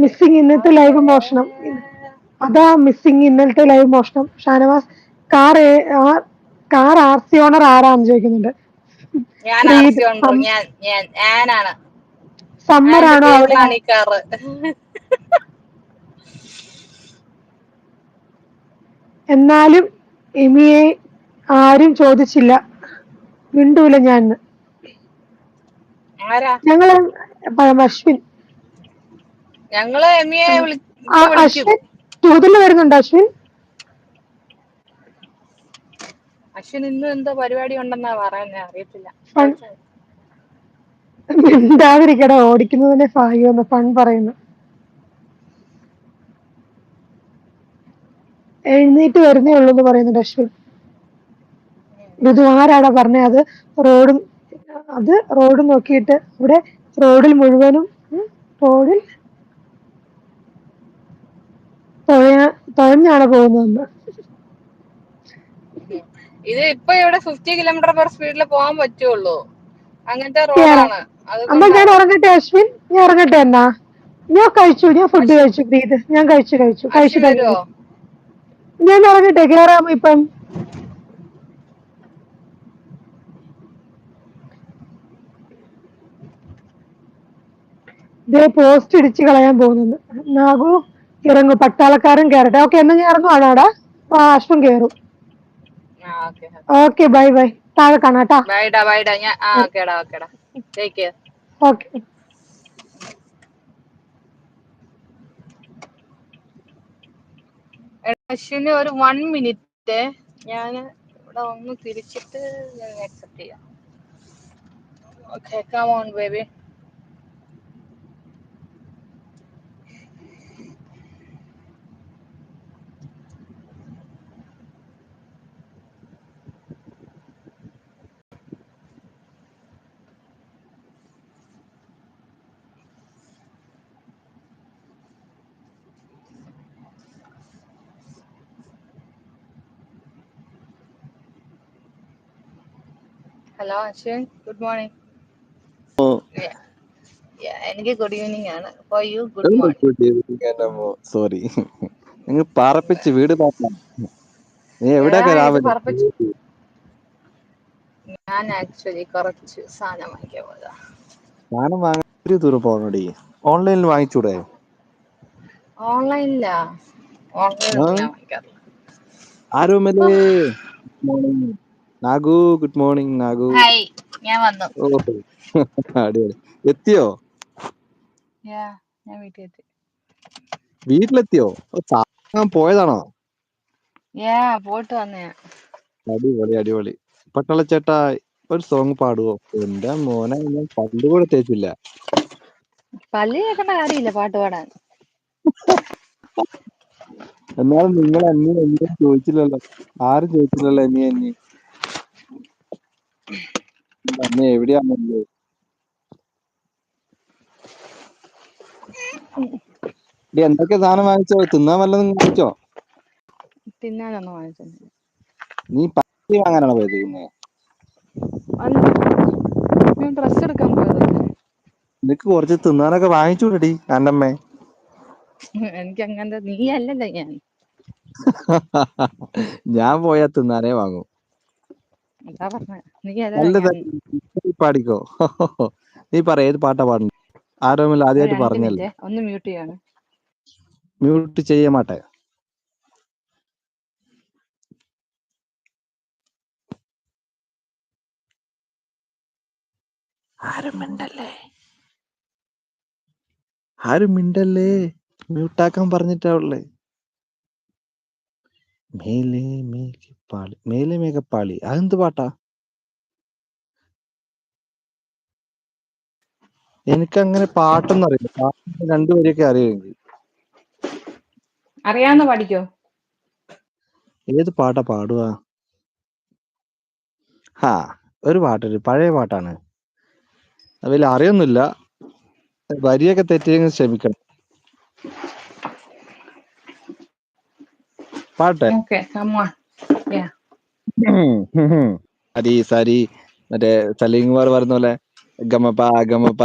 Missing ഇന്നത്തെ live മോഷണം. അതാ മിസ്സിംഗ് ഇന്നലത്തെ ലൈവ് മോഷണം. ഷാനവാസ് കാർ RC ഓണർ ആരാന്ന് ചോദിക്കുന്നുണ്ട്. ഞാനാണ്. സമ്മർ ആണോ അവിടെ? എന്നാലും എമിയെ ആരും ചോദിച്ചില്ല. മിണ്ടൂല ഞാൻ. ഞങ്ങള് അശ്വിൻ. അശ്വിൻ ടൂതിൽ വരുന്നുണ്ടോ അശ്വിൻ? അശ്വിൻ ഇന്നും എന്തോ പരിപാടി ഉണ്ടെന്നാ പറയുന്നേ, അറിയത്തില്ല. മിണ്ടാതിരിക്കട, ഓടിക്കുന്നതിനെ ഫാഹിന്ന് ഫൺ പറയുന്നു. എഴുന്നേറ്റ് വരുന്നേ ഉള്ളൂ എന്ന് പറയുന്നുണ്ട് അശ്വിൻ. ഇത് ആരാടാ പറഞ്ഞേ? അത് റോഡ് നോക്കിയിട്ട് ഇവിടെ റോഡിൽ മുഴുവനും തുഴഞ്ഞാണ് പോകുന്നത്. ഇത് ഇപ്പൊ ഇവിടെ 50 km/h പോകാൻ പറ്റുള്ളൂ. അങ്ങനത്തെ റോഡാണ്. എന്നാ ഞാൻ ഉറങ്ങട്ടെ അശ്വിൻ, ഞാൻ ഉറങ്ങട്ടെ. എന്നാ ഞാൻ കഴിച്ചു, ഞാൻ ഫുഡ് കഴിച്ചു. പ്രീത്, ഞാൻ കഴിച്ചു തന്നെ. ഞാൻ ഉറങ്ങട്ടെ, കേറാമോ ഇപ്പം? ഇതേ പോസ്റ്റ് ഇടിച്ച് കളയാൻ പോകുന്നത്. നാഗു ഇറങ്ങും, പട്ടാളക്കാരൻ കയറട്ടെ. ഓക്കെ, എന്നാ ഞാൻ ഇറങ്ങുവാണോടാ? അശ്വിൻ കയറും. Okay, bye bye. താഴെ കാണാട്ടാ. ഓക്കെ. അശ്വിന് ഒരു 1 minute ഞാൻ ഇവിടെ ഒന്ന് തിരിച്ചിട്ട് ഞാൻ അക്സെപ്റ്റ് ചെയ്യാം. Okay, come on baby. Hello Ashwin, good morning. എനിക്ക് ഗുഡ് ഈവനിങ് ആണ്. For you good morning. Sorry, നിങ്ങൾ പറപ്പിച്ച് വീട് നോക്കാം. നീ എവിടെയൊക്കെ രാവിലെ? ഞാൻ ആക്ച്വലി കുറച്ച് സാധനം വാങ്ങിക്കാൻ പോയതാ. സാധനം വാങ്ങാൻ ഒരു ദൂരം പോകണടി. ഓൺലൈനിൽ വാങ്ങിച്ചൂടെ? ഓൺലൈനിലാ? ഓൺലൈനിൽ ഞാൻ വാങ്ങിക്കാറില്ല. ആരോമലേ, Nagu good morning. Nagu, hi, ഞാൻ വന്നു. അടിപൊളി. എത്തിയോ? ഞാൻ വീട്ടിലെത്തി. വീട്ടിലെത്തിയോ? പോയതാണോ? പോയിട്ട് വന്നേ. അടിപൊളി അടിപൊളി. പട്ടാളച്ചേട്ടാ, ഒരു സോങ് പാടുവോ? എന്റെ മോനെ, ഞാൻ പണ്ടുകൂടെ തേച്ചില്ല. പള്ളി കേൾക്കേണ്ട കാര്യമില്ല പാട്ട് പാടാൻ. എന്നാലും നിങ്ങൾ എന്നെ ചോദിച്ചില്ലല്ലോ. ആരും ചോദിച്ചില്ലല്ലോ എന്നെ. അമ്മ എവിടെയാണല്ലോ? എന്തൊക്കെ സാധനം വാങ്ങിച്ചോ? തിന്നാൻ വല്ലതും വാങ്ങിച്ചോ? തിന്നാനൊന്നും വാങ്ങിച്ചോ? നീ പട്ടി വാങ്ങാനാണോ പോയത്? ഞാൻ ഡ്രസ് എടുക്കാൻ പോയത്. നിനക്ക് കുറച്ച് തിന്നാനൊക്കെ വാങ്ങിച്ചൂടടി അന്നമ്മേ? എനിക്ക് അങ്ങനത്തെ നീ അല്ലല്ലോ ഞാൻ. ഞാൻ പോയാ തിന്നാനേ വാങ്ങും. പാടിക്കോ. നീ പറ, ഏത് പാട്ടാ പാടണ്ട? ആരോമില്ല ആദ്യമായിട്ട് പറഞ്ഞല്ലേ. ഒന്ന് മ്യൂട്ട് ചെയ്യാണ്. മ്യൂട്ട് ചെയ്യ മാട്ടെ. ആരും മിണ്ടല്ലേ, മ്യൂട്ടാക്കാൻ പറഞ്ഞിട്ടാ ഉള്ളേ. മേലെ മേഘപ്പാളി, മേലെ മേഘപ്പാളി, അതെന്ത് പാട്ടാ? എനിക്കങ്ങനെ പാട്ടൊന്നും അറിയില്ല. പാട്ട് രണ്ടുപേരെയൊക്കെ അറിയുമെങ്കിൽ. അറിയാവുന്ന പാടിക്കോ. ഏത് പാട്ടാ പാടുക? ഒരു പാട്ടൊരു പഴയ പാട്ടാണ്. അതിൽ അറിയൊന്നുമില്ല. വരിയൊക്കെ തെറ്റിയെങ്കിൽ ക്ഷമിക്കണം. പാട്ടെ. സരി സരി, മറ്റേ സലീം കുമാർ പറഞ്ഞ പോലെ ഗമപ ഗമപ